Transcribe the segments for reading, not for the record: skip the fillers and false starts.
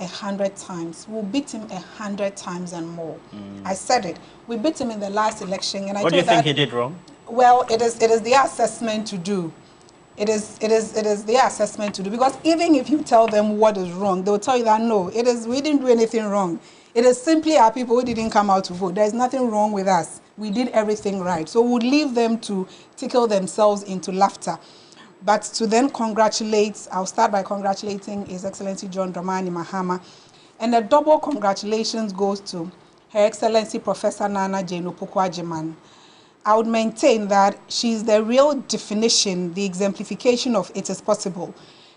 100 times. We'll beat him 100 times and more. I said it. We beat him in the last election, and I what told do you think he did wrong? Well, it is their assessment to do. It is their assessment to do, because even if you tell them what is wrong, they will tell you that no, we didn't do anything wrong. It is simply our people who didn't come out to vote. There is nothing wrong with us. We did everything right. So we'll leave them to tickle themselves into laughter. But to then congratulate, I'll start by congratulating His Excellency John Dramani Mahama. And a double congratulations goes to Her Excellency Professor Nana Jane Opoku-Agyeman. I would maintain that she's the real definition, the exemplification of it is possible,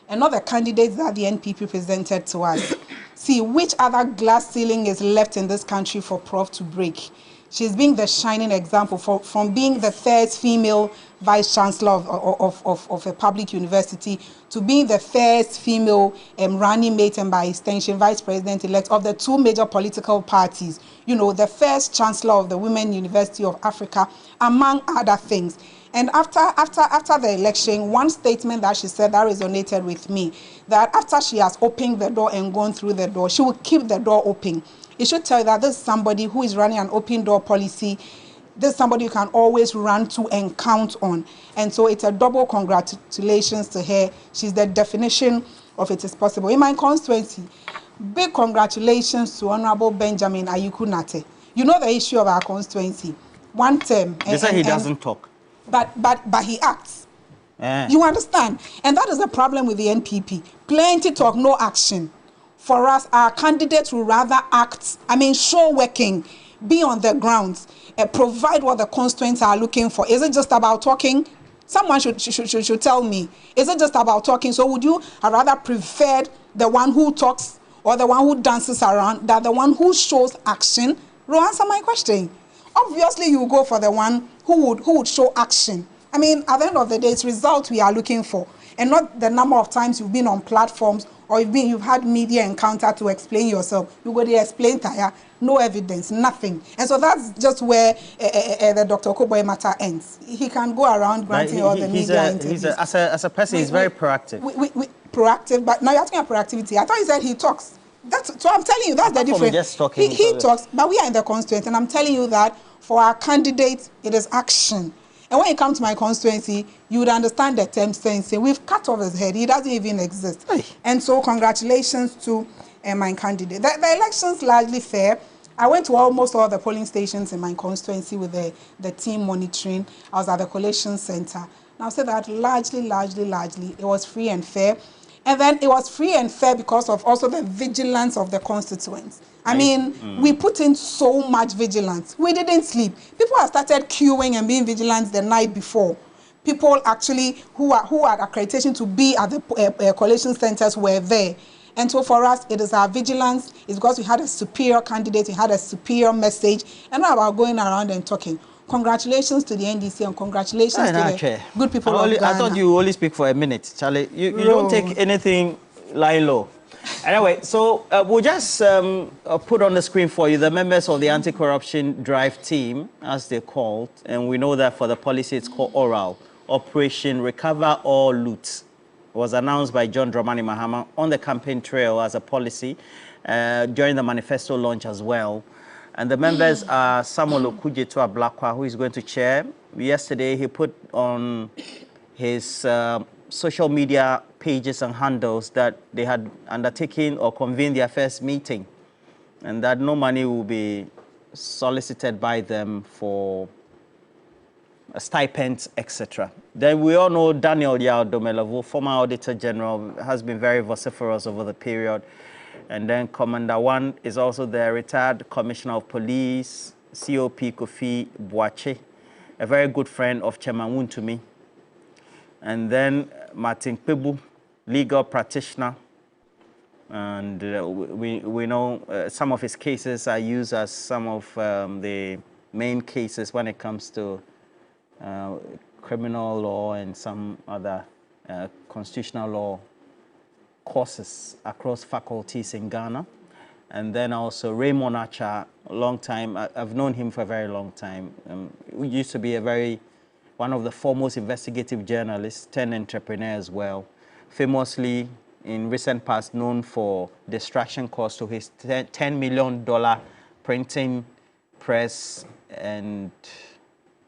and not the candidates that the NPP presented to us. See, which other glass ceiling is left in this country for Prof to break? She's being the shining example from being the first female vice chancellor of a public university to being the first female running mate and by extension vice president-elect of the two major political parties. You know, the first chancellor of the Women University of Africa, among other things. And after the election, one statement that she said that resonated with me, that after she has opened the door and gone through the door, she will keep the door open. It should tell you that this is somebody who is running an open door policy. This is somebody you can always run to and count on. And so it's a double congratulations to her. She's the definition of it is possible. In my constituency, big congratulations to Honorable Benjamin Ayuku Nate. You know the issue of our constituency. One term. They say he doesn't talk. But he acts. You understand? And that is the problem with the NPP. Plenty talk, no action. For us, our candidates will rather act, show working, be on the ground, provide what the constituents are looking for. Is it just about talking? Someone should tell me. Is it just about talking? So would you rather prefer the one who talks or the one who dances around than the one who shows action? Answer my question. Obviously, you go for the one who would show action. At the end of the day, it's results we are looking for, and not the number of times you've been on platforms or you've had media encounter to explain yourself. You go there, explain tire, no evidence, nothing. And so that's just where the Dr. Okoboye matter ends. He can go around granting all the media interviews. As a person, he's very proactive. Proactive, but now you're asking about proactivity. I thought you said he talks. So I'm telling you, that's the difference. Just talking, he talks, but we are in the constituency, and I'm telling you that for our candidates, it is action. And when it comes to my constituency, you would understand the term saying, we've cut off his head. He doesn't even exist. Hey. And so congratulations to my candidate. The election's largely fair. I went to almost all the polling stations in my constituency with the team monitoring. I was at the collation center. And I'll say that largely, it was free and fair. And then it was free and fair because of also the vigilance of the constituents. We put in so much vigilance. We didn't sleep. People have started queuing and being vigilant the night before. People actually who had accreditation to be at the collation centers were there. And so for us, it is our vigilance. It's because we had a superior candidate, we had a superior message, and not about going around and talking. Congratulations to the NDC and congratulations to the good people of Ghana. I thought you only speak for a minute, Charlie. You don't take anything lying low. Anyway, so we'll just put on the screen for you the members of the anti-corruption drive team, as they're called. And we know that for the policy, it's called ORAL, Operation Recover or Loot. It was announced by John Dramani Mahama on the campaign trail as a policy during the manifesto launch as well. And the members are Samuel Okujetu Ablakwa, who is going to chair. Yesterday, he put on his social media pages and handles that they had undertaken or convened their first meeting, and that no money will be solicited by them for stipends, etc. Then we all know Daniel Yao Domelevo, former Auditor General, has been very vociferous over the period. And then Commander One is also the retired Commissioner of Police, COP Kofi Boache, a very good friend of Chairman Wuntumi. And then Martin Pebu, legal practitioner. And we know some of his cases are used as some of the main cases when it comes to criminal law and some other constitutional law courses across faculties in Ghana. And then also Raymond Acha, a long time. I've known him for a very long time. We used to be one of the foremost investigative journalists, turned entrepreneur as well. Famously in recent past known for distraction costs to his $10 million printing press and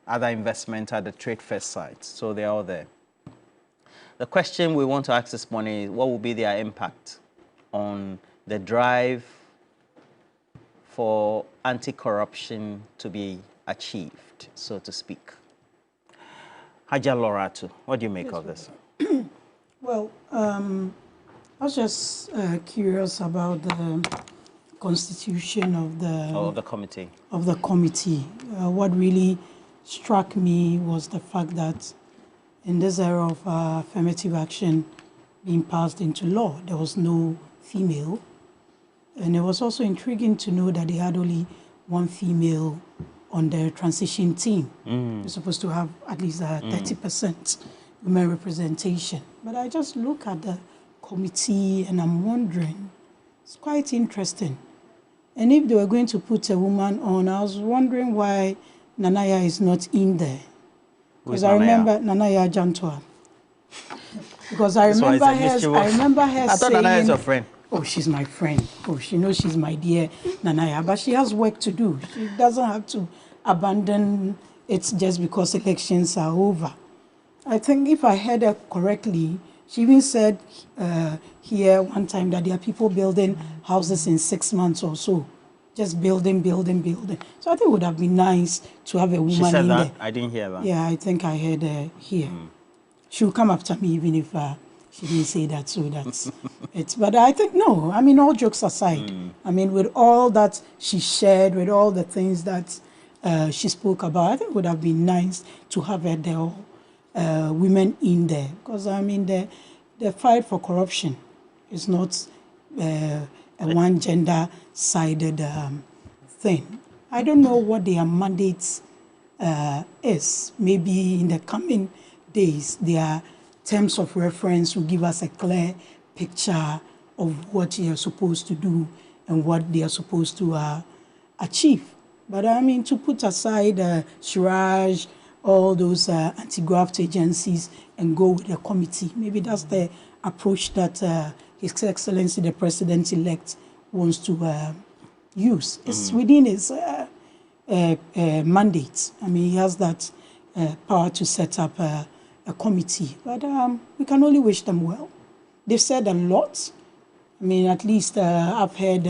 other investment at the Trade Fair site. So they're all there. The question we want to ask this morning is, what will be their impact on the drive for anti-corruption to be achieved, so to speak? Haja Loratu, what do you make of this? Well, I was just curious about the constitution of the committee. What really struck me was the fact that in this era of affirmative action being passed into law, there was no female. And it was also intriguing to know that they had only one female on their transition team. We're supposed to have at least 30% women representation. But I just look at the committee and I'm wondering, it's quite interesting. And if they were going to put a woman on, I was wondering why Nanaya is not in there. Because I remember Nanaya Jantua. Because I remember her I thought saying, Nanaya is your friend. Oh, she's my friend. Oh, she knows she's my dear Nanaya. But she has work to do. She doesn't have to abandon it just because elections are over. I think if I heard her correctly, she even said here one time that there are people building houses in 6 months or so. Just building. So I think it would have been nice to have a woman she said in that? there. I didn't hear that. Yeah, I think I heard her here. She'll come after me even if she didn't say that, so that's it. But I think, no, I mean, all jokes aside, I mean, with all that she shared, with all the things that she spoke about, I think it would have been nice to have her there, women in there. Because, I mean, the fight for corruption is not a one gender-sided thing. I don't know what their mandate is. Maybe in the coming days, their terms of reference will give us a clear picture of what they are supposed to do and what they are supposed to achieve. But I mean, to put aside Shiraj, all those anti-graft agencies and go with the committee, maybe that's the approach that His Excellency the President-elect wants to use. It's within his mandate. I mean, he has that power to set up a committee, but we can only wish them well. They've said a lot. I mean, at least I've heard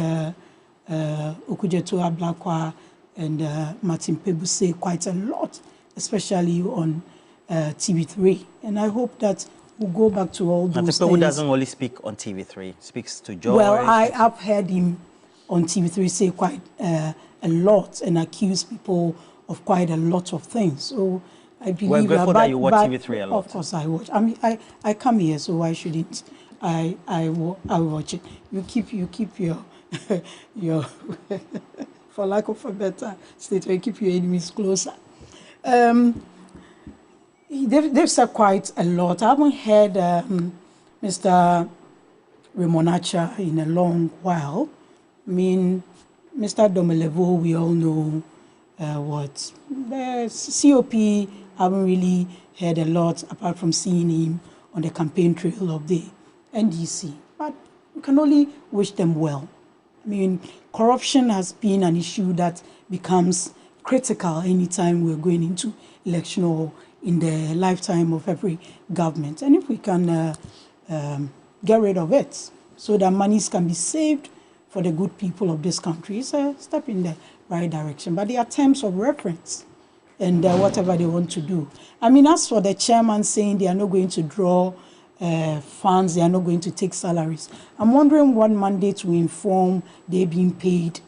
Okujeto Ablakwa and Martin Pebu say quite a lot, especially on TV3. And I hope that we'll go back to all those Pebu things. doesn't only speak on TV3, speaks to Joy. Well, I have heard him on TV3 say quite a lot and accuse people of quite a lot of things. So I believe we're grateful that you watch TV3 a lot. Of course I watch. I mean, I come here, so why shouldn't I watch it? You keep your your for lack of a better statement, keep your enemies closer. They've said quite a lot. I haven't heard Mr. Remonacha in a long while. I mean, Mr. Domelevo, we all know what. The COP, I haven't really heard a lot apart from seeing him on the campaign trail of the NDC. But we can only wish them well. I mean, corruption has been an issue that becomes critical anytime we're going into election or in the lifetime of every government. And if we can get rid of it so that monies can be saved for the good people of this country, it's a step in the right direction. But there are terms of reference and whatever they want to do. I mean, as for the chairman saying they are not going to draw funds, they are not going to take salaries, I'm wondering what mandate will inform they're being paid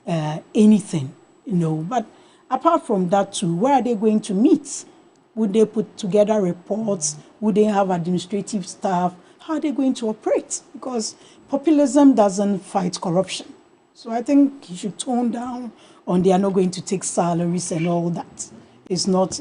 anything, you know. But apart from that too, where are they going to meet? Would they put together reports? Would they have administrative staff? How are they going to operate? Because populism doesn't fight corruption. So I think he should tone down on they are not going to take salaries and all that. It's not,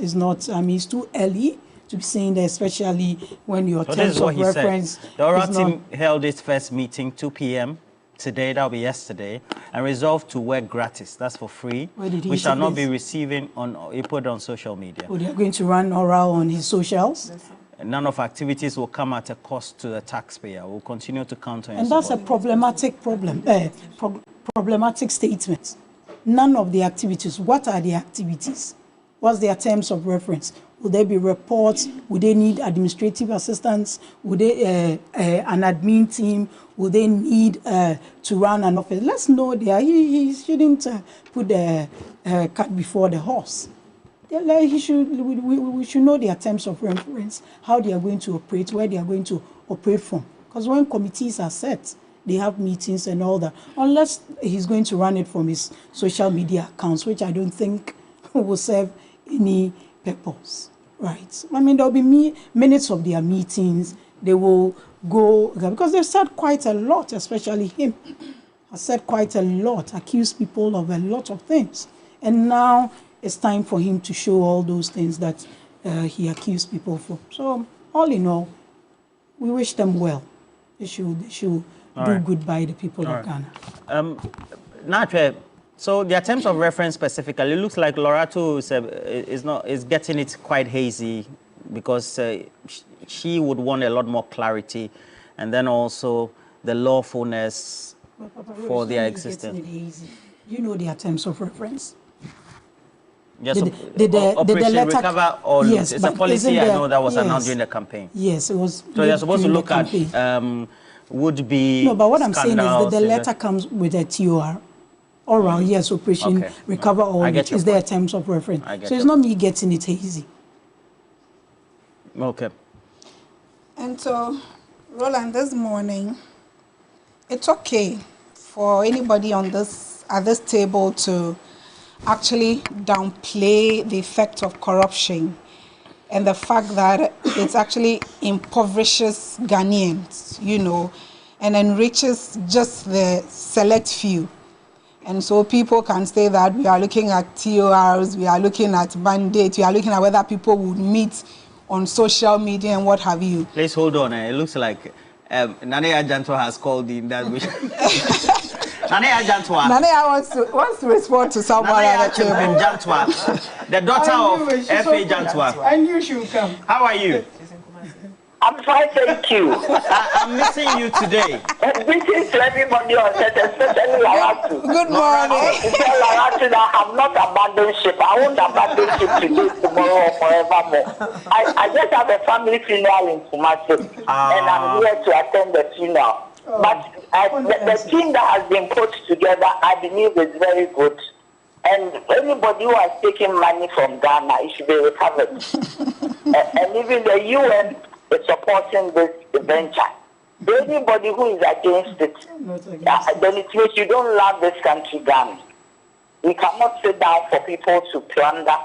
I mean, it's too early to be saying that, especially when your terms of reference. The oral team held its first meeting 2 p.m. today, that'll be yesterday, and resolved to work gratis. That's for free. We shall not be receiving on, he put on social media. Oh, they're going to run oral on his socials? none of activities will come at a cost to the taxpayer. We'll continue to count on your And that's a support. problematic statement. None of the activities. What are the activities? What's their terms of reference? Will there be reports? Would they need administrative assistance? Would they an admin team? Will they need to run an office? Let's know there. He shouldn't put the cart before the horse. We should know their terms of reference, how they are going to operate, where they are going to operate from. Because when committees are set, they have meetings and all that. Unless he's going to run it from his social media accounts, which I don't think will serve any purpose, right? I mean, there'll be minutes of their meetings. They will go, because they've said quite a lot, especially him. Has said quite a lot, accused people of a lot of things. And now it's time for him to show all those things that he accused people for. So, all in all, we wish them well. They should do good by the people of Ghana. Natwe, so their terms of reference specifically, it looks like Lorato is getting it quite hazy because she would want a lot more clarity, and then also the lawfulness for their existence. You know their terms of reference. Yes, Operation Recover, or yes, it's a policy I know that was announced during the campaign. Yes, it was. So they're supposed to look at would-be. No, but what I'm saying is that the letter comes with a TOR. All right, yes, Operation Recover, or is there terms of reference? So it's not me getting it hazy. Okay. And so, Roland, this morning, it's okay for anybody at this table to actually downplay the effect of corruption and the fact that it actually impoverishes Ghanaians, and enriches just the select few. And so people can say that we are looking at TORs, we are looking at mandates, we are looking at whether people would meet on social media and what have you. Please hold on. It looks like Nane Ajanto has called in that we... Nane Ajanto. Nane wants to respond to someone at the table. The daughter of F.A. Jantwa. I knew she would come. How are you? I'm fine, thank you. I'm missing you today. Greetings to everybody on set, especially Laratu. Good morning. I want to tell Laratu that I have not abandoned ship. I won't abandon ship today, tomorrow, or forevermore. I just have a family funeral in Kumasi, and I'm here to attend the funeral. But the team that has been put together, I believe, is very good. And anybody who has taken money from Ghana, it should be recovered. And even the UN is supporting this venture. Anybody who is against it, then it means you don't love this country, Ghana. We cannot sit down for people to plunder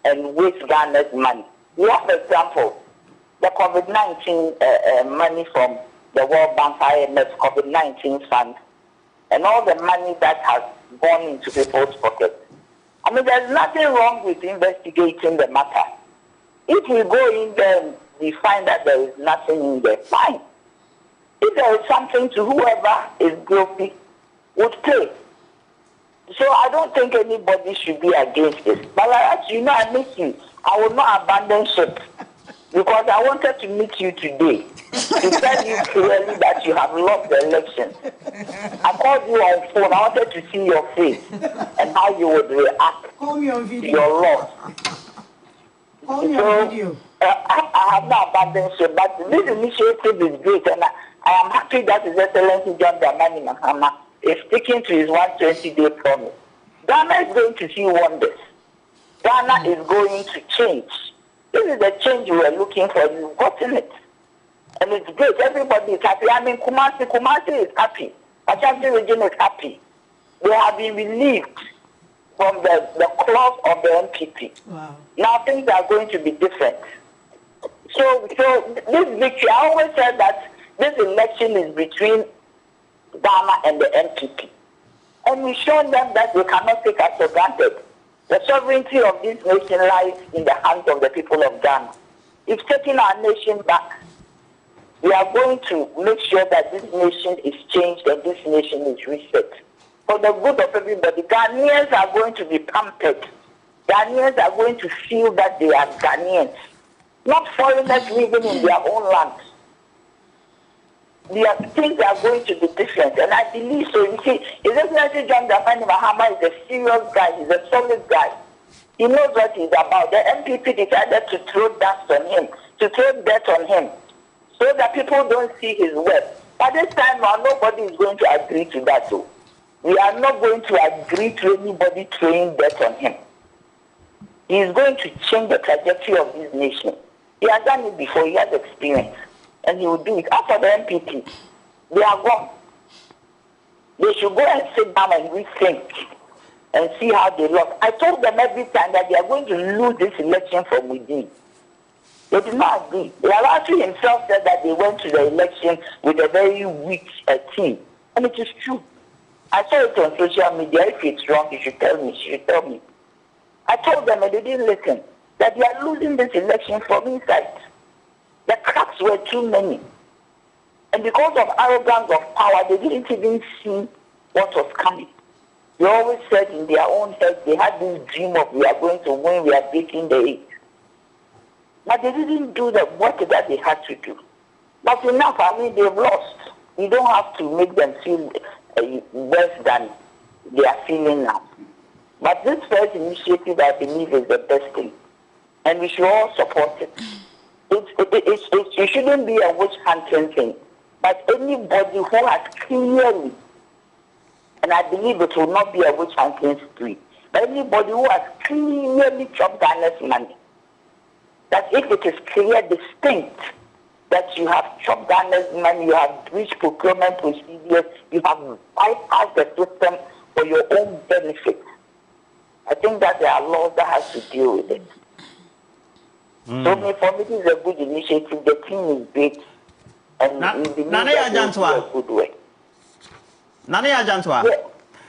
and waste Ghana's money. We have an example, the COVID-19 money from the World Bank, IMF, COVID-19 fund, and all the money that has gone into people's pockets. I mean, there's nothing wrong with investigating the matter. If we go in there and we find that there is nothing in there, fine. If there is something to whoever is guilty, would pay. So I don't think anybody should be against this. But as you know, I miss you. I will not abandon ship because I wanted to meet you today to tell you clearly that you have lost the election. I called you on phone. I wanted to see your face and how you would react to your loss. So, I have not abandoned ship, but this initiative is great, and I am happy that His Excellency John Dramani Mahama is sticking to his 120-day promise. Ghana is going to see wonders. Ghana is going to change. This is the change we are looking for. You've gotten it. And it's great. Everybody is happy. I mean, Kumasi is happy. Ashanti region is happy. They have been relieved from the clause of the MPP. Wow. Now things are going to be different. So this victory, I always said that this election is between Ghana and the MPP. And we've shown them that they cannot take us for granted. The sovereignty of this nation lies in the hands of the people of Ghana. If taking our nation back, we are going to make sure that this nation is changed and this nation is reset. For the good of everybody, Ghanaians are going to be pampered. Ghanaians are going to feel that they are Ghanaians. not foreigners living in their own land. Things are going to be different, and I believe so. You see, His Excellency John Dramani Mahama is a serious guy. He's a solid guy. He knows what he's about. The MPP decided to throw dust on him, to throw dirt on him, so that people don't see his work. By this time now, nobody is going to agree to that, though. We are not going to agree to anybody throwing dirt on him. He is going to change the trajectory of this nation. He has done it before. He has experience. And he will do it. As for the MPP, they are gone. They should go and sit down and rethink and see how they lost. I told them every time that they are going to lose this election from within. They did not agree. Yalachi himself said that they went to the election with a very weak team. And it is true. I saw it on social media. If it's wrong, you should tell me. You should tell me. I told them and they didn't listen. That they are losing this election from inside. The cracks were too many. And because of arrogance of power, they didn't even see what was coming. They always said in their own head, they had this dream of we are going to win, we are beating the eight. But they didn't do the work that they had to do. But enough, I mean, they've lost. You don't have to make them feel worse than they are feeling now. But this first initiative, I believe, is the best thing. And we should all support it. It shouldn't be a witch hunting thing. But anybody who has clearly, and I believe it will not be a witch hunting spree, but anybody who has clearly chopped Ghana's money, that if it is clear, distinct, that you have chopped Ghana's money, you have breached procurement procedures, you have bypassed the system for your own benefit, I think that there are laws that have to deal with it. So for me, this is a good initiative. The team is big, and we believe that they will do a good way. Nane Ajantwa.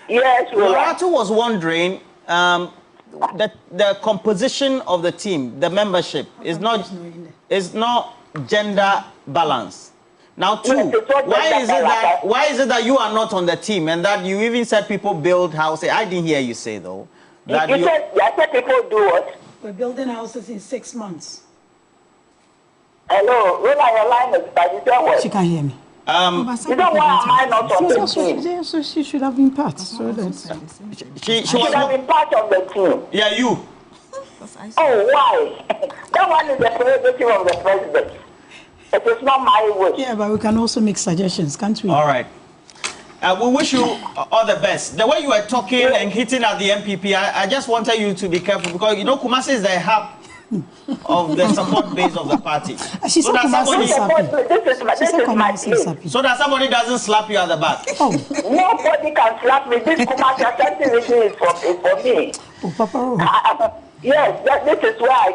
Yes, Loratu was wondering the composition of the team, the membership is not gender balanced. Now, too, why is it that you are not on the team and that you even said people build houses? I didn't hear you say though. That you said people do what? We're building houses in 6 months. Hello, Rola, your line is bad. You said what? She can't hear me. You know why am I not on the team? So she should have been part. So that's she should have been part of the team. Yeah, you. Oh, why? That one is the prerogative of the president. It is not my wish. Yeah, but we can also make suggestions, can't we? All right. We wish you all the best. The way you were talking and hitting at the MPP, I just wanted you to be careful because, you know, Kumasi is the hub of the support base of the party. She said Kumasi is happy. So that somebody doesn't slap you at the back. Oh. Nobody can slap me. This Kumasi activity is for me. Oh, Papa. Yes, this is where I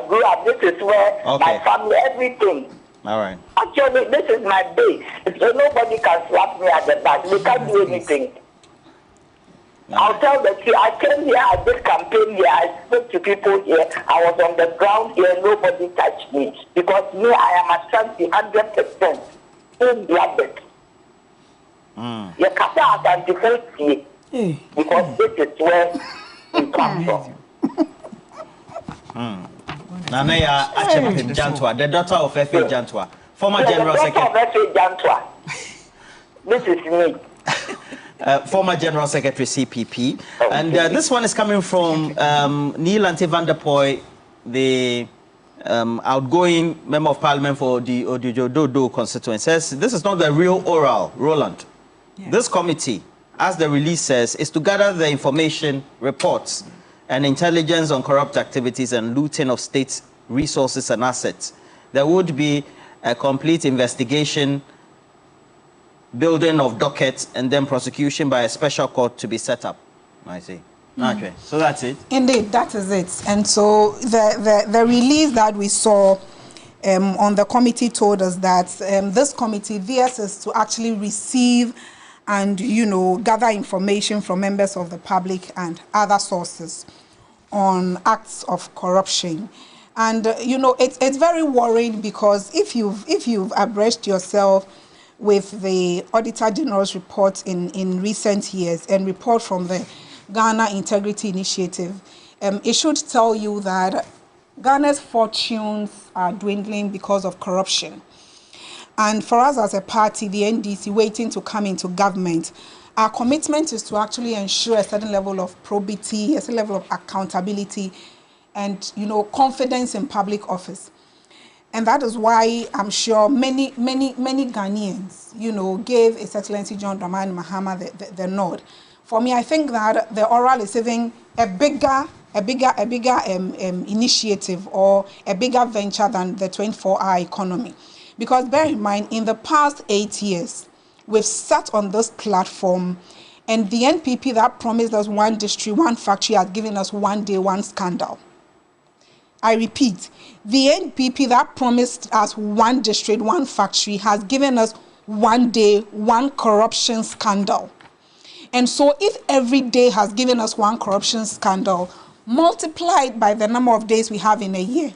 grew up. This is where my family, everything. All right. Actually, this is my base. So nobody can slap me at the back. They can't do anything. I'll tell the truth. I came here, I did campaign here, I spoke to people here. I was on the ground here, nobody touched me. Because me, I am Ashanti 100%. Full-blooded. You can't identify me. Because this is where we come from. Nanaya Achebe Jantwa, the daughter of F.A. Jantwa, former General Secretary. The daughter of F.A. Jantwa. This is me. Former General Secretary CPP. Okay. And this one is coming from Neil Ante van der Poy, the outgoing Member of Parliament for the Odujododo constituency. Says this is not the real oral, Roland. Yeah. This committee, as the release says, is to gather the information, reports, and intelligence on corrupt activities and looting of state resources and assets. There would be a complete investigation, building of dockets, and then prosecution by a special court to be set up. I see. Okay, so that's it. Indeed, that is it. And so the release that we saw on the committee told us that this committee, theirs is to actually receive and, you know, gather information from members of the public and other sources on acts of corruption. And, you know, it's very worrying because if you've abreast yourself with the Auditor General's report in recent years and report from the Ghana Integrity Initiative, it should tell you that Ghana's fortunes are dwindling because of corruption. And for us as a party, the NDC, waiting to come into government, our commitment is to actually ensure a certain level of probity, a certain level of accountability, and, you know, confidence in public office. And that is why I'm sure many Ghanaians, you know, gave His Excellency John Dramani Mahama the nod. For me, I think that the oral is even a bigger initiative or a bigger venture than the 24-hour economy. Because bear in mind, in the past 8 years, we've sat on this platform, and the NPP that promised us one district, one factory has given us one day, one scandal. I repeat, the NPP that promised us one district, one factory has given us one day, one corruption scandal. And so if every day has given us one corruption scandal, multiplied by the number of days we have in a year,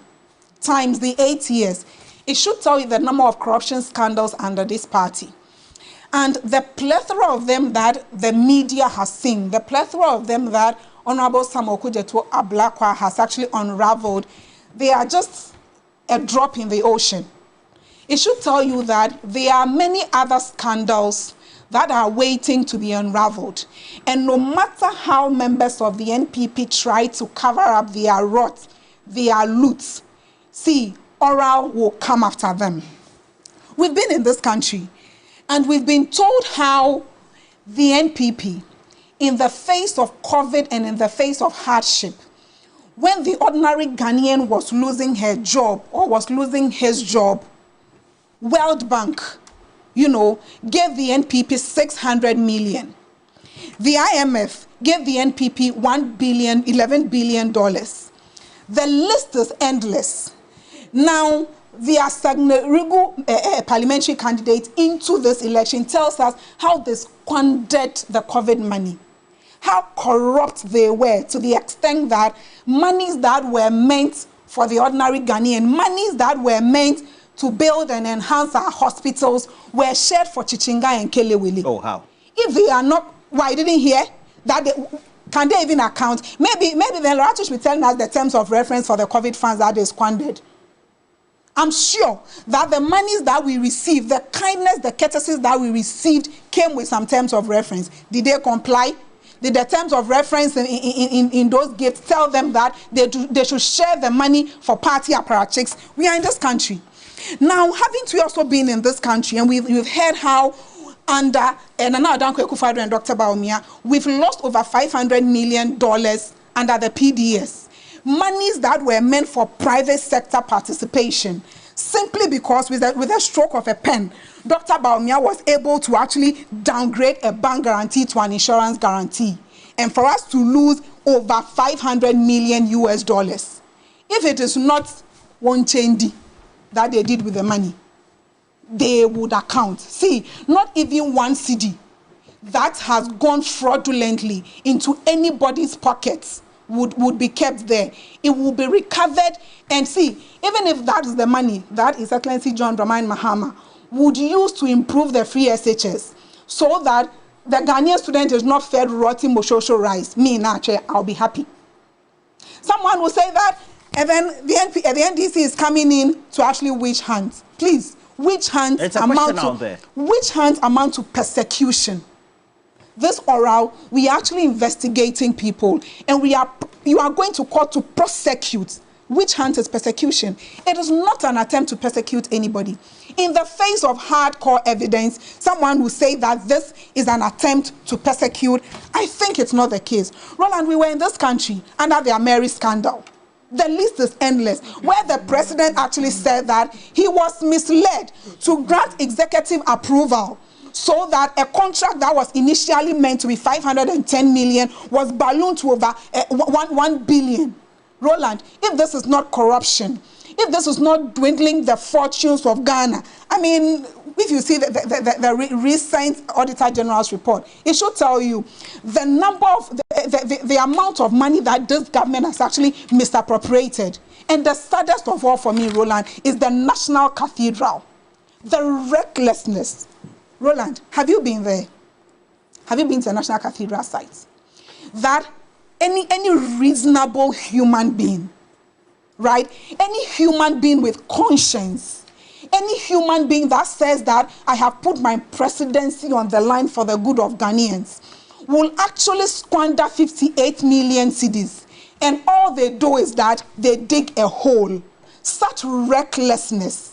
times the 8 years, it should tell you the number of corruption scandals under this party. And the plethora of them that the media has seen, the plethora of them that Honorable Samuel Okudzeto Ablakwa has actually unraveled, they are just a drop in the ocean. It should tell you that there are many other scandals that are waiting to be unraveled. And no matter how members of the NPP try to cover up their rot, their loot, see, oral will come after them. We've been in this country, and we've been told how the NPP, in the face of COVID and in the face of hardship, when the ordinary Ghanaian was losing her job or was losing his job, World Bank, you know, gave the NPP 600 million. The IMF gave the NPP $1 billion, $11 billion. The list is endless. Now, the Asagnerigu parliamentary candidate into this election tells us how they squandered the COVID money, how corrupt they were, to the extent that monies that were meant for the ordinary Ghanaian, monies that were meant to build and enhance our hospitals, were shared for Chichinga and Kelewili. Oh, how? If they are not, why didn't hear that? Can they even account? Maybe then Loratu should be telling us the terms of reference for the COVID funds that they squandered. I'm sure that the monies that we received, the kindness, the courtesies that we received came with some terms of reference. Did they comply? Did the terms of reference in those gifts tell them that they should share the money for party apparatchiks? We are in this country. Now, having to also been in this country, and we've heard how under Nana Adanko Akufo-Addo and Dr. Bawumia, we've lost over $500 million under the PDS. Monies that were meant for private sector participation, simply because with a stroke of a pen, Dr. Bawumia was able to actually downgrade a bank guarantee to an insurance guarantee. And for us to lose over $500 million US. If it is not one change that they did with the money, they would account. See, not even one CD that has gone fraudulently into anybody's pockets would be kept there. It will be recovered. And see, even if that is the money that His Excellency John Dramani Mahama would use to improve the free SHS, so that the Ghanaian student is not fed rotten moshosho rice, me, Nache, I'll be happy. Someone will say that, and then the NDC is coming in to actually witch hunt. Please, witch hunt amount to persecution. This oral, we are actually investigating people, and you are going to court to prosecute. Witch hunt is persecution. It is not an attempt to persecute anybody. In the face of hardcore evidence, someone will say that this is an attempt to persecute. I think it's not the case. Roland, we were in this country under the Ameri scandal. The list is endless, where the president actually said that he was misled to grant executive approval so that a contract that was initially meant to be 510 million was ballooned to over 1 billion. Roland, if this is not corruption, if this is not dwindling the fortunes of Ghana, I mean, if you see the recent Auditor General's report, it should tell you the number of the amount of money that this government has actually misappropriated. And the saddest of all for me, Roland, is the National Cathedral. The recklessness. Roland, have you been there? Have you been to the National Cathedral sites? That any reasonable human being, right? Any human being with conscience, any human being that says that I have put my presidency on the line for the good of Ghanaians will actually squander 58 million cedis. And all they do is that they dig a hole. Such recklessness.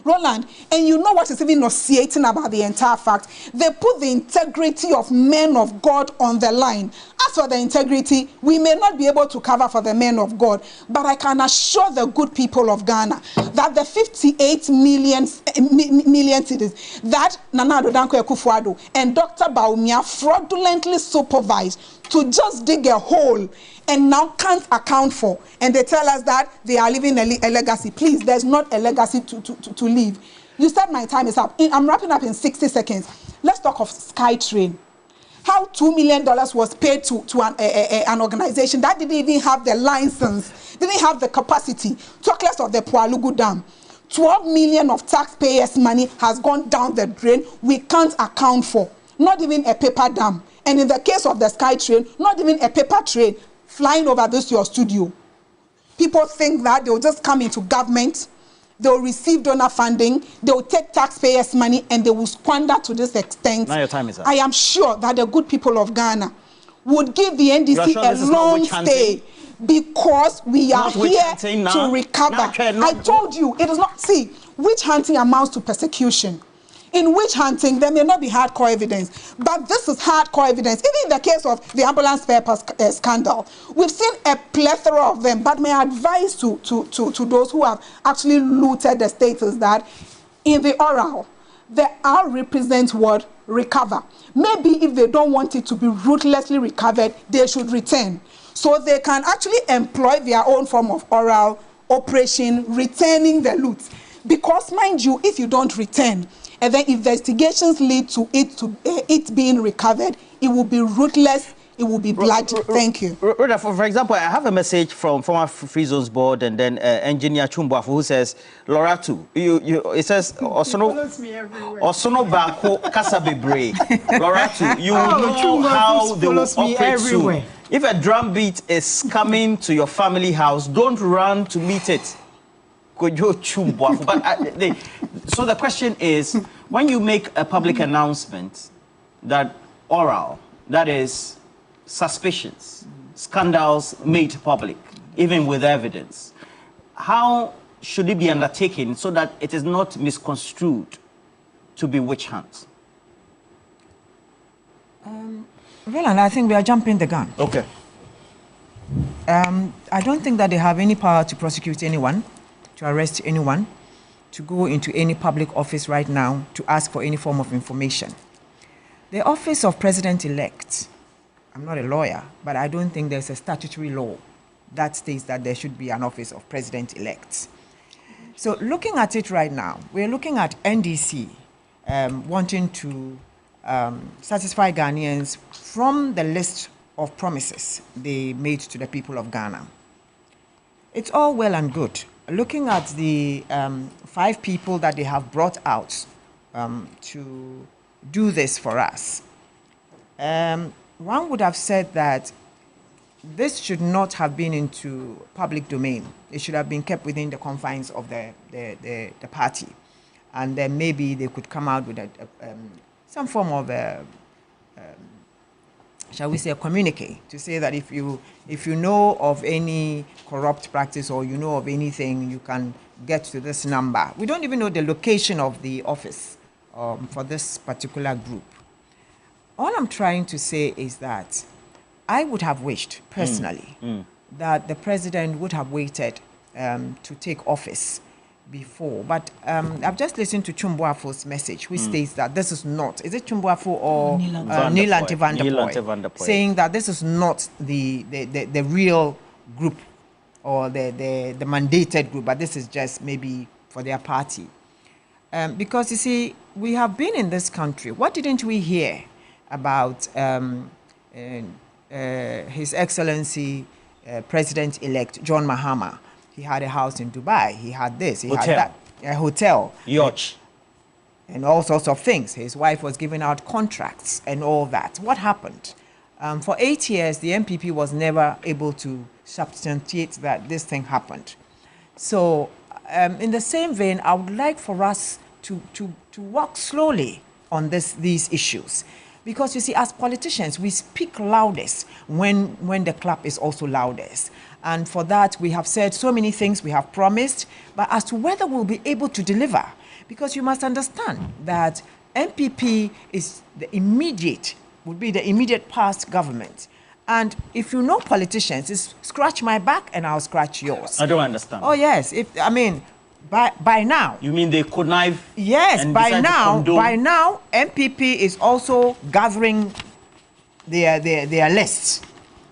Roland, and you know what is even nauseating about the entire fact? They put the integrity of men of God on the line. As for the integrity, we may not be able to cover for the men of God, but I can assure the good people of Ghana that the 58 million citizens that Nana Addo Dankwa Akufo-Addo and Dr. Bawumia fraudulently supervised to just dig a hole and now can't account for, and they tell us that they are leaving a legacy. Please, there's not a legacy to leave. You said my time is up. I'm wrapping up in 60 seconds. Let's talk of SkyTrain. How $2 million was paid to an organization that didn't even have the license, didn't have the capacity. Talk less of the Pualugu Dam. 12 million of taxpayers' money has gone down the drain. We can't account for. Not even a paper dam. And in the case of the SkyTrain, not even a paper train flying over this your studio. People think that they'll just come into government, they'll receive donor funding, they'll take taxpayers' money, and they will squander to this extent. Now your time is up. I am sure that the good people of Ghana would give the NDC a long stay because we are here to recover. I told you, it is not, see, witch hunting amounts to persecution. In witch hunting, there may not be hardcore evidence, but this is hardcore evidence. Even in the case of the ambulance spare parts scandal, we've seen a plethora of them, but my advice to those who have actually looted the state is that in the oral, the R represents what? Recover. Maybe if they don't want it to be ruthlessly recovered, they should return. So they can actually employ their own form of oral operation, returning the loot. Because mind you, if you don't return, and then investigations lead to it being recovered, it will be ruthless, it will be bloody. Thank you. Rhoda, for example, I have a message from former Free Zones Board and then engineer Chumboafo who says, Loratu, it says, Osono Bako Kasabebre. Loratu, you will know how they will operate soon. If a drum beat is coming to your family house, don't run to meet it. But so the question is, when you make a public announcement that oral, that is suspicions, scandals made public, even with evidence, how should it be undertaken so that it is not misconstrued to be witch hunt? Roland, I think we are jumping the gun. Okay. I don't think that they have any power to prosecute anyone, to arrest anyone, to go into any public office right now to ask for any form of information. The office of president-elect, I'm not a lawyer, but I don't think there's a statutory law that states that there should be an office of president-elect. So looking at it right now, we're looking at NDC wanting to satisfy Ghanaians from the list of promises they made to the people of Ghana. It's all well and good. Looking at the 5 people that they have brought out to do this for us, one would have said that this should not have been into public domain. It should have been kept within the confines of the party. And then maybe they could come out with some form of shall we say, a communique to say that if you know of any corrupt practice or you know of anything, you can get to this number. We don't even know the location of the office for this particular group. All I'm trying to say is that I would have wished, personally, that the president would have waited to take office before. But I've just listened to Chumboafo's message, which states that this is not, is it Chumboafo or Neil Antivanderpoy, saying that this is not the real group or the mandated group, but this is just maybe for their party. Because you see, we have been in this country. What didn't we hear about His Excellency President-elect John Mahama? He had a house in Dubai. He had this. He had that. A hotel. Yacht. And all sorts of things. His wife was giving out contracts and all that. What happened? For 8 years, the MPP was never able to substantiate that this thing happened. So, in the same vein, I would like for us to walk slowly on these issues. Because you see, as politicians, we speak loudest when the clap is also loudest. And for that, we have said so many things, we have promised, but as to whether we'll be able to deliver, because you must understand that MPP would be the immediate past government. And if you know politicians, it's scratch my back and I'll scratch yours. I don't understand. Oh, yes. By now. You mean they connive? Yes, and by now, MPP is also gathering their lists.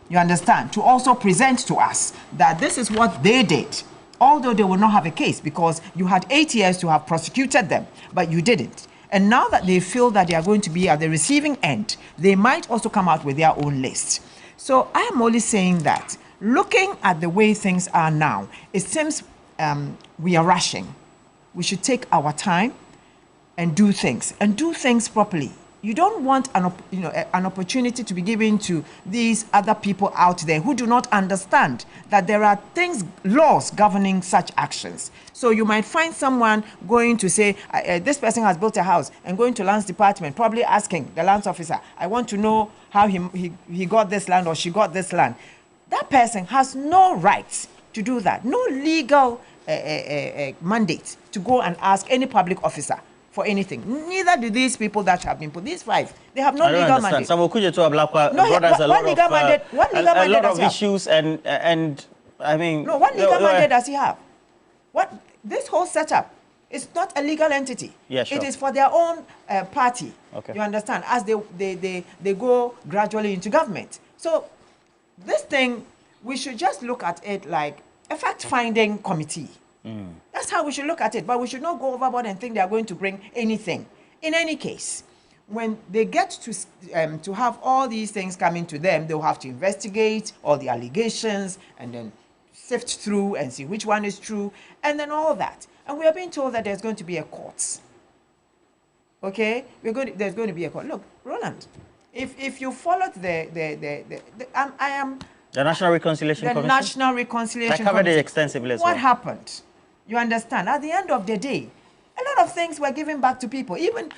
You understand? To also present to us that this is what they did. Although they will not have a case because you had 8 years to have prosecuted them, but you didn't. And now that they feel that they are going to be at the receiving end, they might also come out with their own list. So I am only saying that, looking at the way things are now, it seems we are rushing. We should take our time and do things properly. You don't want an opportunity to be given to these other people out there who do not understand that there are laws governing such actions. So you might find someone going to say, this person has built a house, and going to lands department, probably asking the lands officer, I want to know how he got this land or she got this land. That person has no rights to do that, no legal mandate to go and ask any public officer for anything. Neither do these people that have been put. These 5, they have no legal mandate. Samuel Kujetu Ablakwa brought us a lot of issues, and I mean... No, what legal mandate does he have? This whole setup is not a legal entity. Yeah, sure. It is for their own party. Okay. You understand? As they go gradually into government. So this thing, we should just look at it like a fact-finding committee. That's how we should look at it. But we should not go overboard and think they are going to bring anything. In any case, when they get to have all these things coming to them, they'll have to investigate all the allegations and then sift through and see which one is true, and then all that. And we are being told that there's going to be a court. Okay? There's going to be a court. Look, Roland, if you followed the National Reconciliation Commission? The National Reconciliation Commission. I covered it extensively as well. What happened? You understand? At the end of the day, a lot of things were given back to people. Even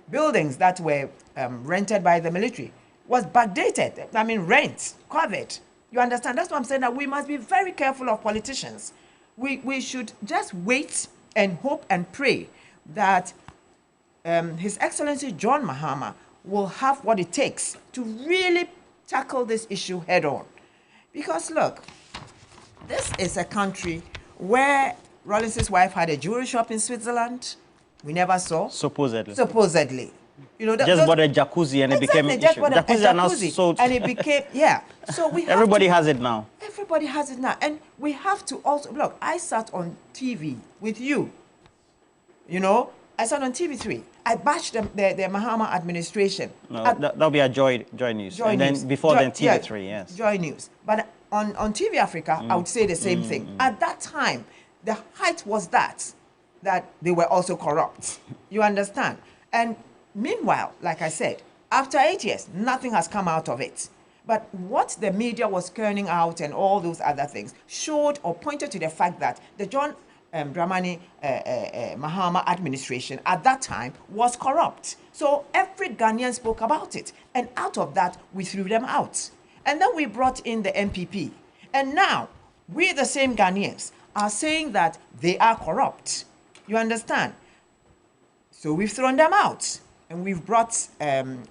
buildings that were rented by the military was backdated. I mean, rent, covered. You understand? That's what I'm saying, that we must be very careful of politicians. We should just wait and hope and pray that His Excellency John Mahama will have what it takes to really tackle this issue head on. Because look, this is a country where Rawlins's wife had a jewelry shop in Switzerland. We never saw. Supposedly. You know, just bought a jacuzzi and it became an issue. Jacuzzi are now sold. And it became, yeah. So everybody has it now. Everybody has it now. And we have to also, look, I sat on TV with you. You know, I sat on TV3. I bashed the Mahama administration. No, that'll be a Joy News. Joy and News. Then before then TV3, yes. Joy News. But on TV Africa, I would say the same thing. At that time, the height was that they were also corrupt. You understand? And meanwhile, like I said, after 8 years, nothing has come out of it. But what the media was churning out and all those other things showed or pointed to the fact that the John Dramani Mahama administration at that time was corrupt. So every Ghanaian spoke about it. And out of that, we threw them out. And then we brought in the MPP. And now, we the same Ghanaians are saying that they are corrupt. You understand? So we've thrown them out. And we've brought John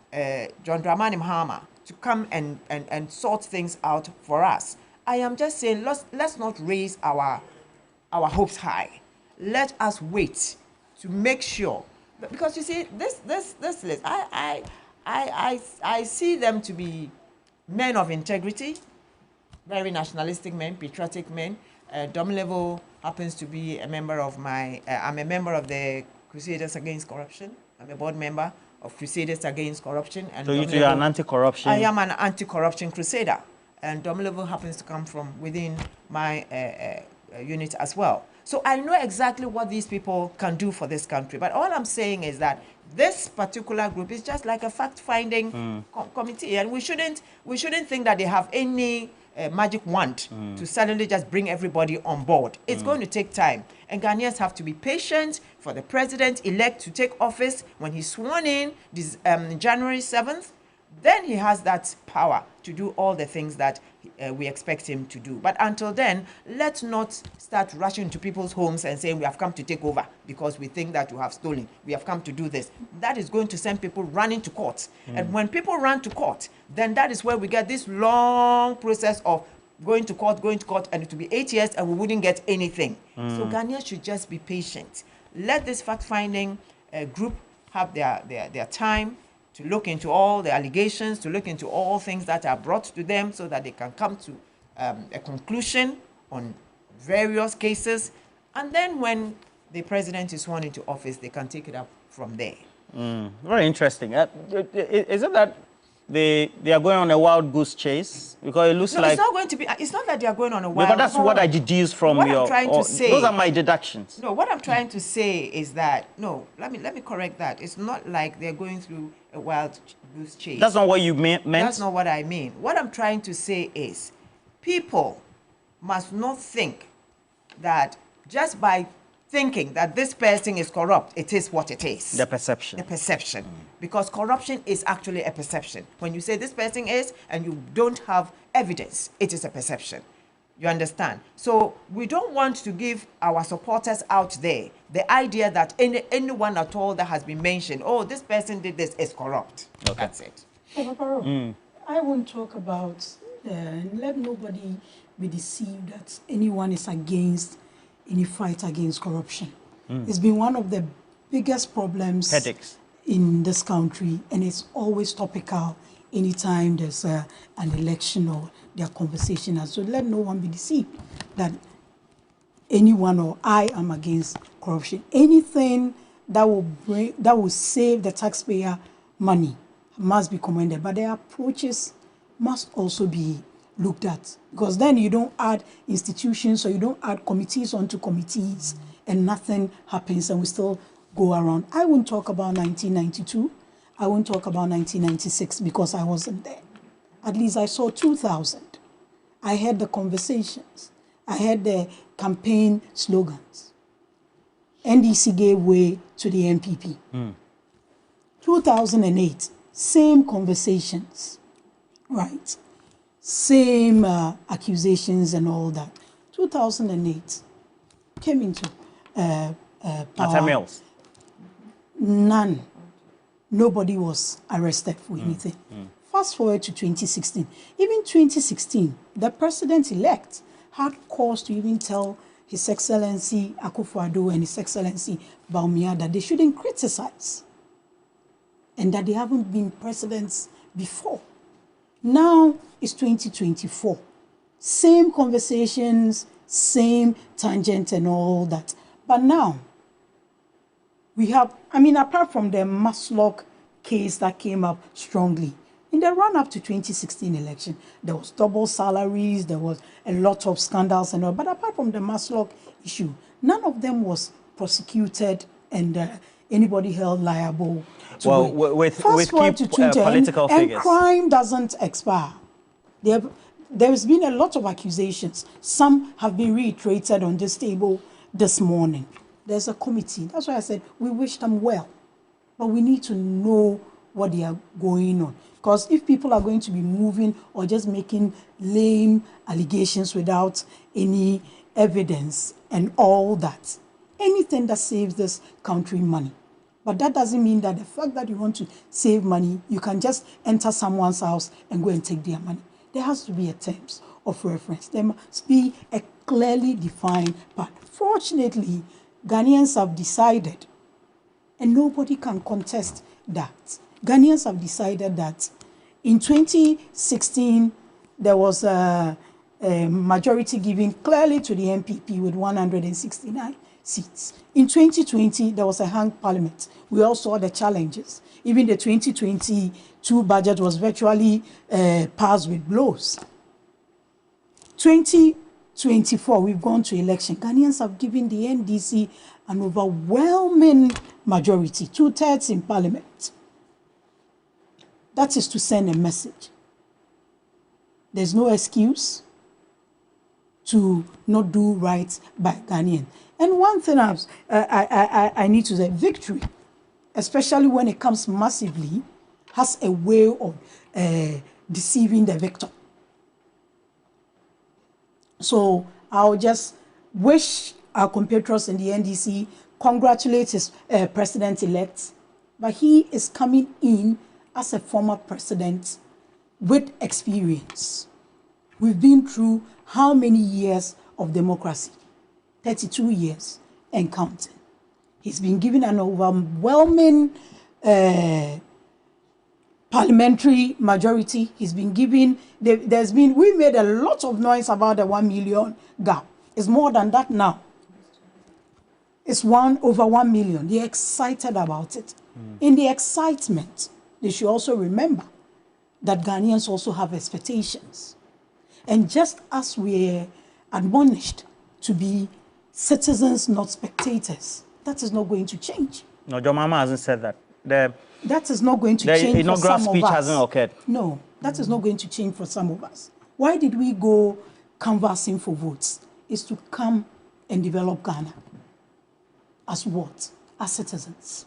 Dramani Mahama to come and sort things out for us. I am just saying, let's not raise our hopes high. Let us wait to make sure. Because you see, this list, I see them to be men of integrity, very nationalistic men, patriotic men. Domelevo happens to be a member of I'm a member of the Crusaders Against Corruption. I'm a board member of Crusaders Against Corruption. And so you're an anti-corruption? I am an anti-corruption crusader. And Domelevo happens to come from within my unit as well. So I know exactly what these people can do for this country. But all I'm saying is that this particular group is just like a fact-finding committee. And we shouldn't think that they have any magic wand to suddenly just bring everybody on board. It's going to take time. And Ghanaians have to be patient for the president-elect to take office. When he's sworn in this, January 7th, then he has that power to do all the things that we expect him to do. But until then, let's not start rushing to people's homes and saying we have come to take over because we think that you have stolen. We have come to do this. That is going to send people running to court. And when people run to court, then that is where we get this long process of going to court, and it will be 8 years and we wouldn't get anything. So Ghanaians should just be patient. Let this fact-finding group have their time to look into all the allegations, to look into all things that are brought to them so that they can come to a conclusion on various cases. And then when the president is sworn into office, they can take it up from there. Very interesting. Is it that they are going on a wild goose chase? Because it looks like... it's not going to be... It's not that they are going on a wild... Because that's what I deduce from what your... I'm trying to say... Those are my deductions. No, what I'm trying to say is that... No, let me correct that. It's not like they're going through a wild goose chase. That's not what you meant? That's not what I mean. What I'm trying to say is people must not think that just by thinking that this person is corrupt, it is what it is. The perception. The perception. Because corruption is actually a perception. When you say this person is and you don't have evidence, it is a perception. You understand? So we don't want to give our supporters out there the idea that anyone at all that has been mentioned, oh, this person did this, is corrupt. Okay. That's it. I won't talk about, let nobody be deceived that anyone is against any fight against corruption. It's been one of the biggest problems Headaches. in this country, and it's always topical anytime there's an election or their conversation. And so let no one be deceived that anyone or I am against corruption. Anything that will save the taxpayer money must be commended, but the approaches must also be looked at, because then you don't add institutions or you don't add committees onto committees and nothing happens and we still go around. I won't talk about 1992. I won't talk about 1996 because I wasn't there. At least I saw 2000. I heard the conversations. I heard the campaign slogans. NDC gave way to the MPP. 2008, same conversations, right? Same accusations and all that. 2008 came into power. Mills. None. Nobody was arrested for anything. Fast forward to 2016. Even 2016, the president-elect had cause to even tell His Excellency Akufo-Addo and His Excellency Bawumia that they shouldn't criticize and that they haven't been presidents before. Now it's 2024. Same conversations, same tangent and all that. But now, we have, apart from the Maslock case that came up strongly, in the run-up to 2016 election, there was double salaries, there was a lot of scandals and all. But apart from the Maslock issue, none of them was prosecuted and anybody held liable. Well, with key political figures. And crime doesn't expire. There's been a lot of accusations. Some have been reiterated on this table this morning. There's a committee. That's why I said we wish them well. But we need to know what they are going on. Because if people are going to be moving or just making lame allegations without any evidence and all that, anything that saves this country money. But that doesn't mean that the fact that you want to save money, you can just enter someone's house and go and take their money. There has to be a terms of reference. There must be a clearly defined part. Fortunately, Ghanaians have decided, and nobody can contest that. Ghanaians have decided that in 2016, there was a majority given clearly to the MPP with 169 seats. In 2020, there was a hung parliament. We all saw the challenges. Even the 2022 budget was virtually passed with blows. 2024, we've gone to election. Ghanaians have given the NDC an overwhelming majority, 2/3 in parliament. That is to send a message. There's no excuse. to not do right by Ghanaians. And one thing I need to say, victory, especially when it comes massively, has a way of deceiving the victor. So I'll just wish our compatriots in the NDC, congratulate his president-elect, but he is coming in as a former president with experience. We've been through how many years of democracy? 32 years and counting. He's been given an overwhelming parliamentary majority. He's been given, we made a lot of noise about the 1 million gap. It's more than that now. It's over 1 million. They're excited about it. In the excitement, they should also remember that Ghanaians also have expectations. And just as we're admonished to be citizens, not spectators, that is not going to change. No, John Mama hasn't said that. That is not going to change for some of us. The inaugural speech hasn't occurred. No, that is not going to change for some of us. Why did we go canvassing for votes? It's to come and develop Ghana. As what? As citizens,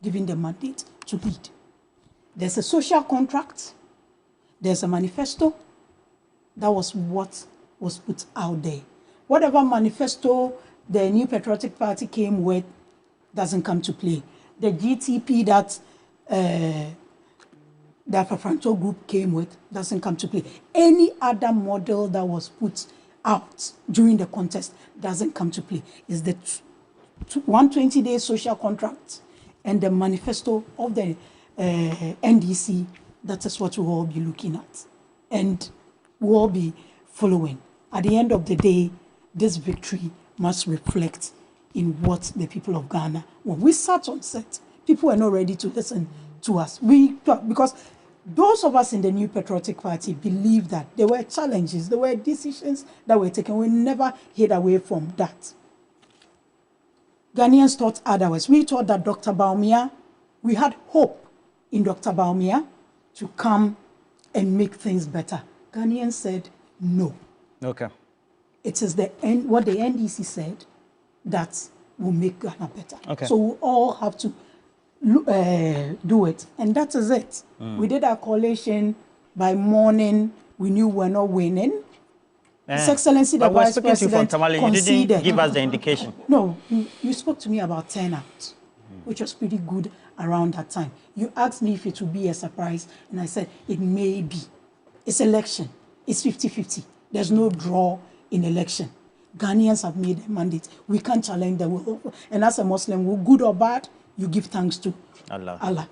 given the mandate to lead. There's a social contract. There's a manifesto. That was what was put out there. Whatever manifesto the New Patriotic Party came with doesn't come to play. The GTP that the Afro-Franco group came with doesn't come to play. Any other model that was put out during the contest doesn't come to play. It's the 120-day social contract and the manifesto of the NDC. That is what we'll all be looking at. And we'll all be following. At the end of the day, this victory must reflect in what the people of Ghana, when we sat on set, people were not ready to listen to us. Because those of us in the New Patriotic Party believe that there were challenges, there were decisions that were taken. We never hid away from that. Ghanaians thought otherwise. We thought that Dr. Baumia, we had hope in Dr. Baumia to come and make things better. Ghanaians said no. Okay. It is what the NDC said that will make Ghana better. Okay. So we all have to do it. And that is it. We did our coalition. By morning, we knew we're not winning. His Excellency, the Vice President, you didn't give us the indication. No, you spoke to me about turnout, which was pretty good around that time. You asked me if it would be a surprise, and I said it may be. It's election. It's 50-50. There's no draw in election. Ghanaians have made a mandate. We can't challenge the world. And as a Muslim, good or bad, you give thanks to Allah.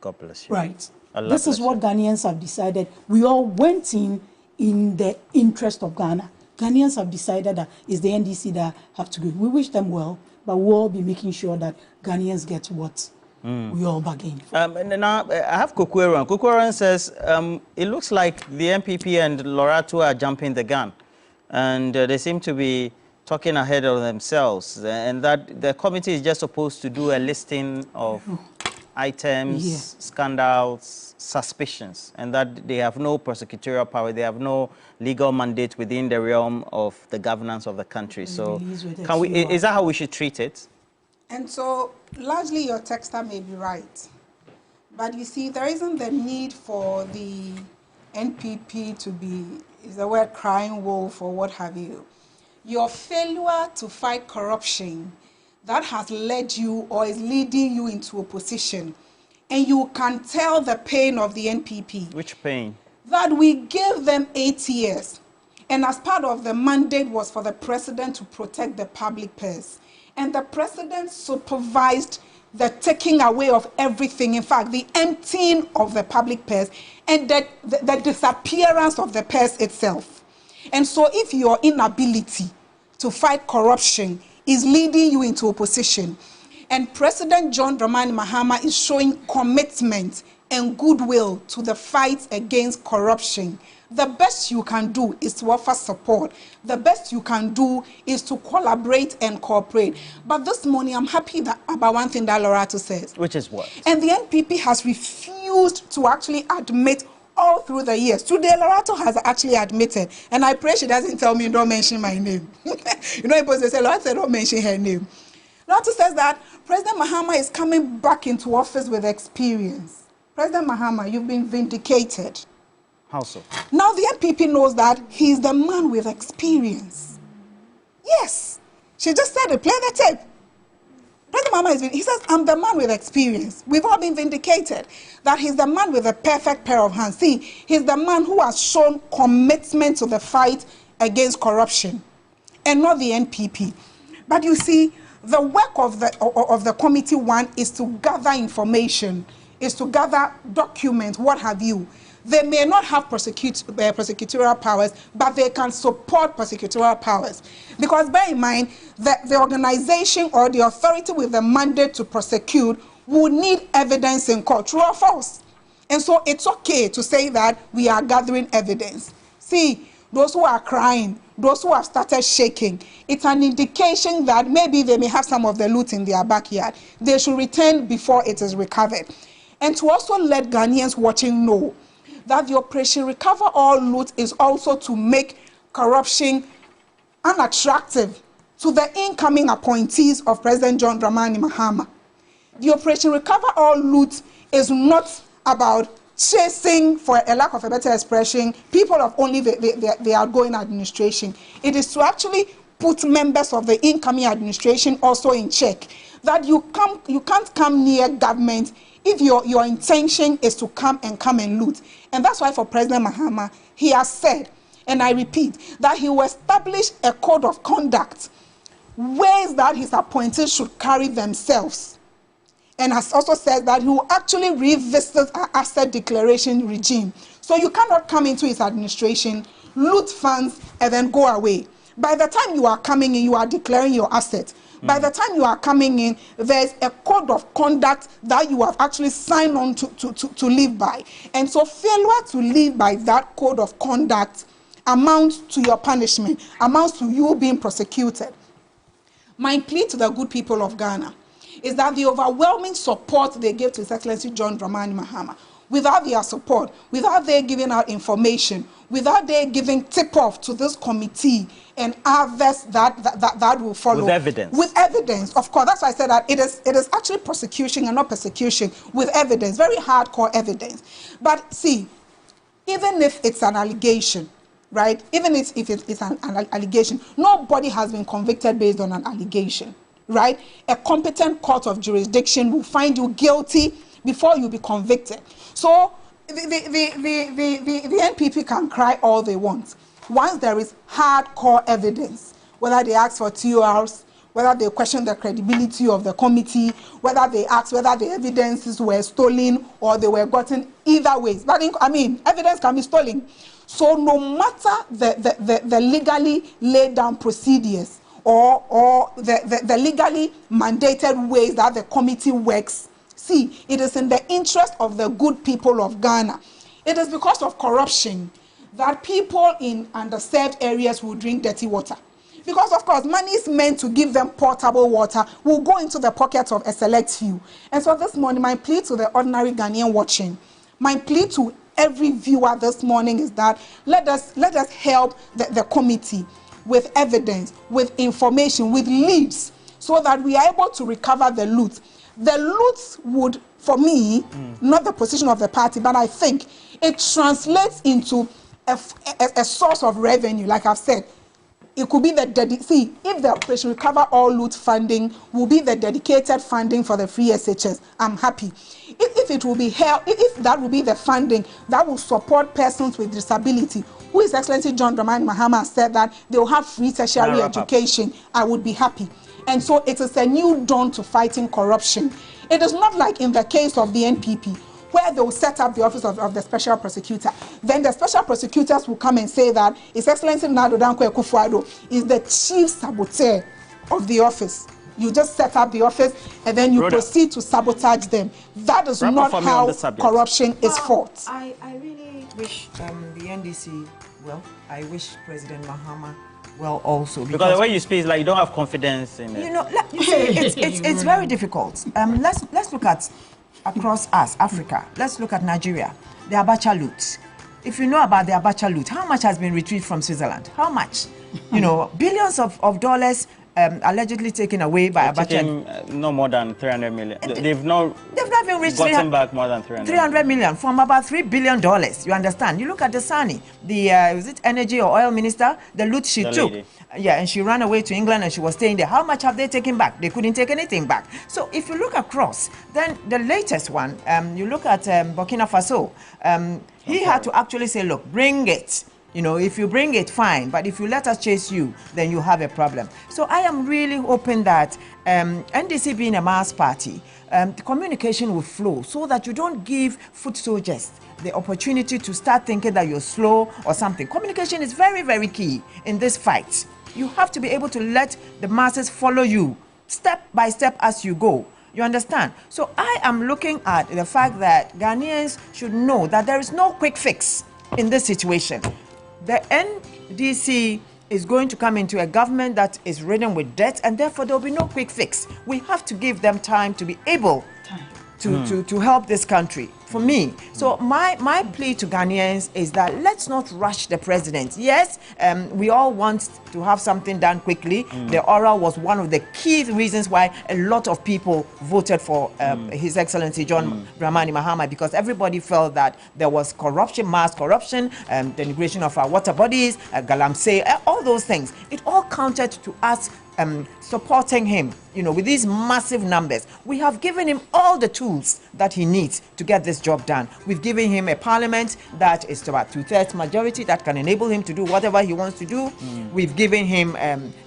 God bless you. Right. Allah this is what Ghanaians have decided. We all went in the interest of Ghana. Ghanaians have decided that it's the NDC that have to go. We wish them well, but we'll all be making sure that Ghanaians get what we all bargained for. And now I have Kukueran. Kukueran says, it looks like the MPP and Lorato are jumping the gun. And they seem to be talking ahead of themselves. And that the committee is just supposed to do a listing of items, scandals, suspicions, and that they have no prosecutorial power, they have no legal mandate within the realm of the governance of the country. So is that how we should treat it? And so largely your texter may be right. But you see, there isn't the need for the NPP to be, is the word crying wolf or what have you. Your failure to fight corruption that has led you or is leading you into opposition. And you can tell the pain of the NPP. Which pain? That we gave them 8 years. And as part of the mandate was for the president to protect the public purse. And the president supervised the taking away of everything. In fact, the emptying of the public purse and the disappearance of the purse itself. And so if your inability to fight corruption is leading you into opposition, and President John Dramani Mahama is showing commitment and goodwill to the fight against corruption, the best you can do is to offer support. The best you can do is to collaborate and cooperate. But this morning, I'm happy about one thing that Lorato says. Which is what? And the NPP has refused to actually admit all through the years. Today, Lorato has actually admitted, and I pray she doesn't tell me, don't mention my name. You know, they say, Lorato, don't mention her name. Lorato says that President Mahama is coming back into office with experience. President Mahama, you've been vindicated. How so? Now the NPP knows that he's the man with experience. Yes. She just said it. Play the tape. President Mahama he says, I'm the man with experience. We've all been vindicated that he's the man with a perfect pair of hands. See, he's the man who has shown commitment to the fight against corruption and not the NPP. But you see, the work of the committee one is to gather information, is to gather documents, what have you. They may not have prosecutorial powers, but they can support prosecutorial powers. Because bear in mind that the organization or the authority with the mandate to prosecute will need evidence in court, true or false. And so it's okay to say that we are gathering evidence. See, those who are crying, those who have started shaking, it's an indication that maybe they may have some of the loot in their backyard. They should return before it is recovered. And to also let Ghanaians watching know that the Operation Recover All Loot is also to make corruption unattractive to the incoming appointees of President John Dramani Mahama. The Operation Recover All Loot is not about chasing, for a lack of a better expression, people of only the outgoing administration. It is to actually put members of the incoming administration also in check. That you can't come near government if your intention is to come and loot. And that's why for President Mahama, he has said, and I repeat, that he will establish a code of conduct, ways that his appointees should carry themselves. And has also said that he will actually revisit our asset declaration regime. So you cannot come into his administration, loot funds, and then go away. By the time you are coming in, you are declaring your assets. By the time you are coming in, there's a code of conduct that you have actually signed on to live by. And so failure to live by that code of conduct amounts to your punishment, amounts to you being prosecuted. My plea to the good people of Ghana is that the overwhelming support they give to His Excellency John Dramani Mahama, without their support, without their giving out information, without their giving tip-off to this committee and others that will follow. With evidence. With evidence, of course. That's why I said that it is actually prosecution and not persecution, with evidence, very hardcore evidence. But see, even if it's an allegation, right? Even if it's an allegation, nobody has been convicted based on an allegation, right? A competent court of jurisdiction will find you guilty before you be convicted. So the NPP can cry all they want. Once there is hardcore evidence, whether they ask for TORs, whether they question the credibility of the committee, whether they ask whether the evidences were stolen or they were gotten, either ways. But I mean, evidence can be stolen. So no matter the legally laid down procedures or the legally mandated ways that the committee works, see, it is in the interest of the good people of Ghana. It is because of corruption that people in underserved areas will drink dirty water. Because, of course, money is meant to give them portable water, will go into the pockets of a select few. And so this morning, my plea to the ordinary Ghanaian watching, my plea to every viewer this morning is that let us help the committee with evidence, with information, with leads, so that we are able to recover the loot. The loot would, for me, not the position of the party, but I think it translates into a source of revenue, like I've said. It could be the if the Operation Recover All Loot funding will be the dedicated funding for the free SHS, I'm happy. If it will be held, if that will be the funding that will support persons with disability, who His Excellency John Dramani Mahama said that they will have free tertiary education, I would be happy. And so it is a new dawn to fighting corruption. It is not like in the case of the NPP, where they will set up the office of the special prosecutor. Then the special prosecutors will come and say that His Excellency Nado Dankwa Akufo-Addo is the chief saboteur of the office. You just set up the office and then you proceed to sabotage them. That is not how corruption is fought. I really wish the NDC well. I wish President Mahama well also. Because the way you speak is like you don't have confidence in it. You know, you see, it's very difficult. Let's look at across us, Africa. Let's look at Nigeria. The Abacha loot. if you know about the Abacha loot, how much has been retrieved from Switzerland? How much? You know, billions of dollars allegedly taken away by Abacha. Taking, no more than 300 million. They've not even reached gotten back more than 300 million from about $3 billion. You understand? You look at the Sani, the was it energy or oil minister, the loot she took. Lady. Yeah, and she ran away to England and she was staying there. How much have they taken back? They couldn't take anything back. So if you look across, then the latest one, you look at Burkina Faso, he had to actually say, look, bring it. You know, if you bring it, fine. But if you let us chase you, then you have a problem. So I am really hoping that NDC being a mass party, the communication will flow so that you don't give foot soldiers the opportunity to start thinking that you're slow or something. Communication is very, very key in this fight. You have to be able to let the masses follow you step by step as you go. You understand? So I am looking at the fact that Ghanaians should know that there is no quick fix in this situation. The NDC is going to come into a government that is ridden with debt, and therefore there will be no quick fix. We have to give them time to be able to help this country. For me, so my plea to Ghanaians is that let's not rush the president. Yes, we all want to have something done quickly. The aura was one of the key reasons why a lot of people voted for His Excellency John Dramani Mahama, because everybody felt that there was corruption, mass corruption, denigration of our water bodies, galamsey, all those things. It all counted to us supporting him, you know, with these massive numbers. We have given him all the tools that he needs to get this job done. We've given him a parliament that is about 2/3 majority that can enable him to do whatever he wants to do. We've given him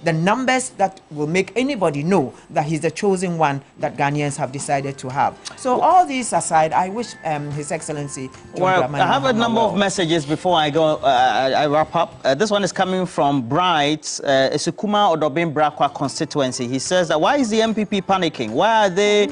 the numbers that will make anybody know that he's the chosen one that Ghanaians have decided to have. So all these aside, I wish His Excellency John Dramani I have a Mahama number well. of messages before I go. I wrap up. This one is coming from Bright, Esukuma Odobin Brakwa constituency. He says that why is the MPP panicking? Why are they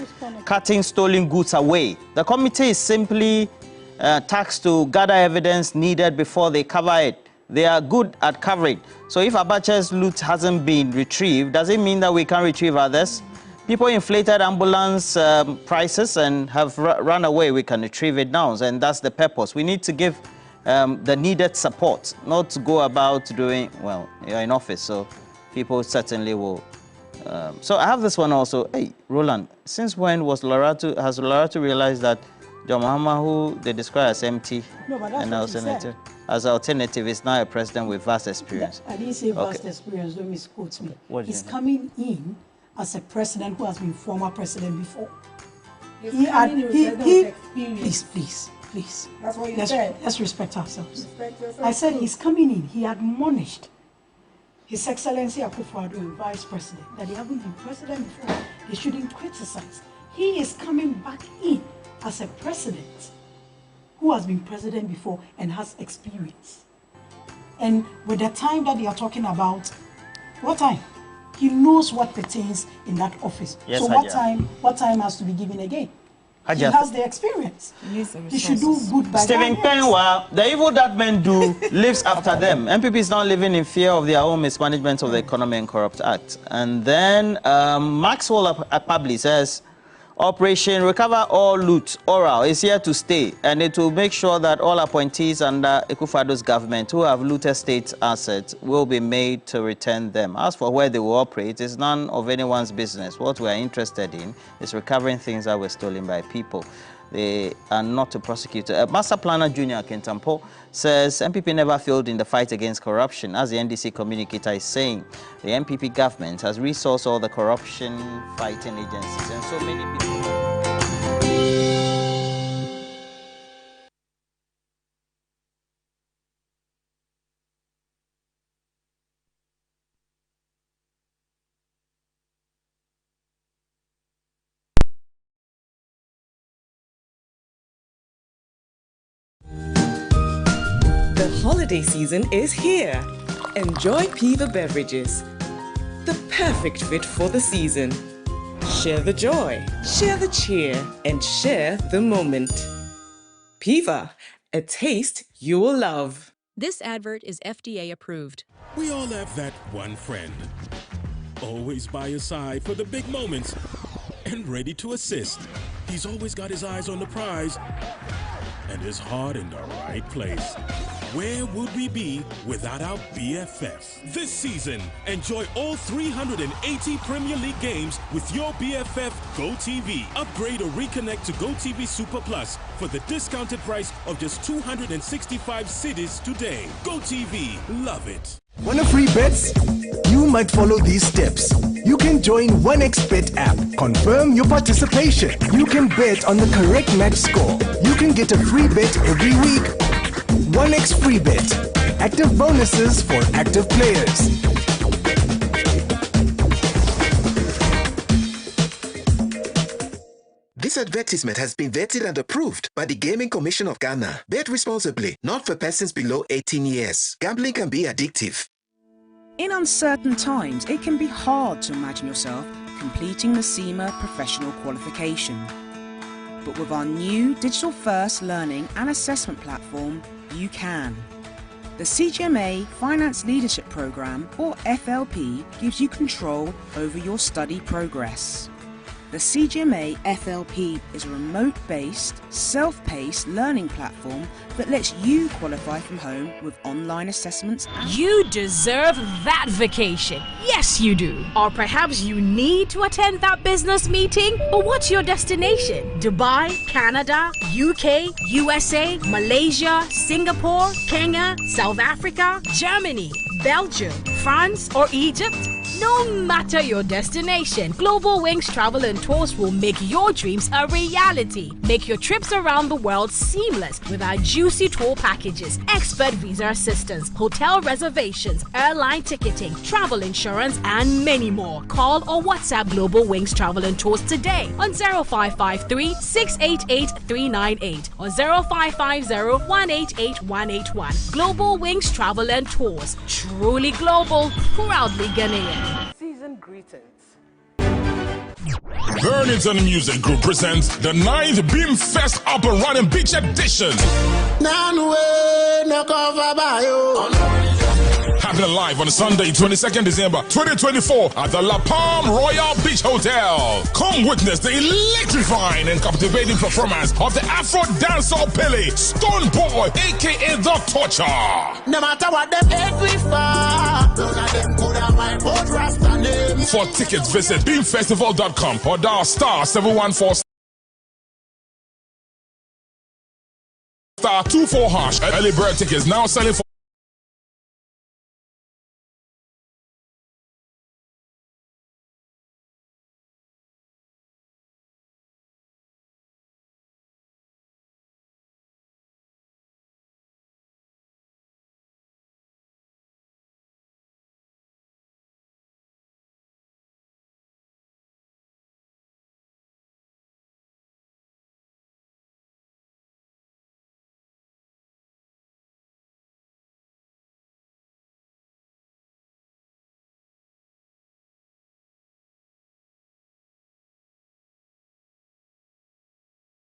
cutting stolen goods away? The committee is simply tasked to gather evidence needed before they cover it. They are good at covering. So if Abacha's loot hasn't been retrieved, does it mean that we can't retrieve others? People inflated ambulance prices and have run away. We can retrieve it now, and that's the purpose. We need to give the needed support, not to go about doing, well, you're in office, so people certainly will. So I have this one also. Hey, Roland, since when has Loratu realized that John Mahama, who they describe as empty and alternative, as alternative, is now a president with vast experience? I didn't say vast experience, don't misquote me. He's coming in as a president who has been former president before. Please. That's what you said. Let's respect ourselves. I said he's coming in. He admonished His Excellency Akufo-Addo and Vice President that they haven't been president before. They shouldn't criticize. He is coming back in as a president who has been president before and has experience. And with the time that they are talking about, what time? He knows what pertains in that office. Yes, so what time has to be given again? He has the experience. He should do good by Stephen Penwa, the evil that men do lives after them. MPP is now living in fear of their own mismanagement of the Economy and Corrupt Act. And then Maxwell Apabli says, Operation Recover All Loot, Oral, is here to stay, and it will make sure that all appointees under Akufo-Addo's government who have looted state assets will be made to return them. As for where they will operate, it's none of anyone's business. What we are interested in is recovering things that were stolen by people. They are not to prosecute. Master Planner Junior Kentampo says MPP never failed in the fight against corruption. As the NDC communicator is saying, the MPP government has resourced all the corruption-fighting agencies, and so many people. The holiday season is here. Enjoy Piva beverages, the perfect fit for the season. Share the joy, share the cheer, and share the moment. Piva, a taste you will love. This advert is FDA approved. We all have that one friend, always by your side for the big moments and ready to assist. He's always got his eyes on the prize, and his heart in the right place. Where would we be without our BFF? This season, enjoy all 380 Premier League games with your BFF GoTV. Upgrade or reconnect to GoTV Super Plus for the discounted price of just 265 cedis today. GoTV, love it. Want a free bets? You might follow these steps. You can join 1xBet app. Confirm your participation. You can bet on the correct match score. You can get a free bet every week. 1x free bet. Active bonuses for active players. This advertisement has been vetted and approved by the Gaming Commission of Ghana. Bet responsibly, not for persons below 18 years. Gambling can be addictive. In uncertain times, it can be hard to imagine yourself completing the SEMA professional qualification. But with our new digital-first learning and assessment platform, you can. The CGMA Finance Leadership Programme, or FLP, gives you control over your study progress. The CGMA FLP is a remote-based, self-paced learning platform that lets you qualify from home with online assessments. You deserve that vacation. Yes, you do. Or perhaps you need to attend that business meeting. But what's your destination? Dubai, Canada, UK, USA, Malaysia, Singapore, Kenya, South Africa, Germany, Belgium, France, or Egypt? No matter your destination, Global Wings Travel and Tours will make your dreams a reality. Make your trips around the world seamless with our juicy tour packages, expert visa assistance, hotel reservations, airline ticketing, travel insurance, and many more. Call or WhatsApp Global Wings Travel and Tours today on 0553 688 398 or 0550 188 181. Global Wings Travel and Tours. Truly global, proudly Ghanaian. Season greetings. Burlington Music Group presents the 9th Beam Fest Up and Running Beach Edition. Happening live on Sunday, 22nd December 2024 at the La Palm Royal Beach Hotel. Come witness the electrifying and captivating performance of the Afro dancehall Pele, Stone Boy, aka The Torture. No matter what them every far, none of them could have my boat rasta name. For tickets, visit beamfestival.com or dial star 714 star 24 hash. Early bird tickets now selling for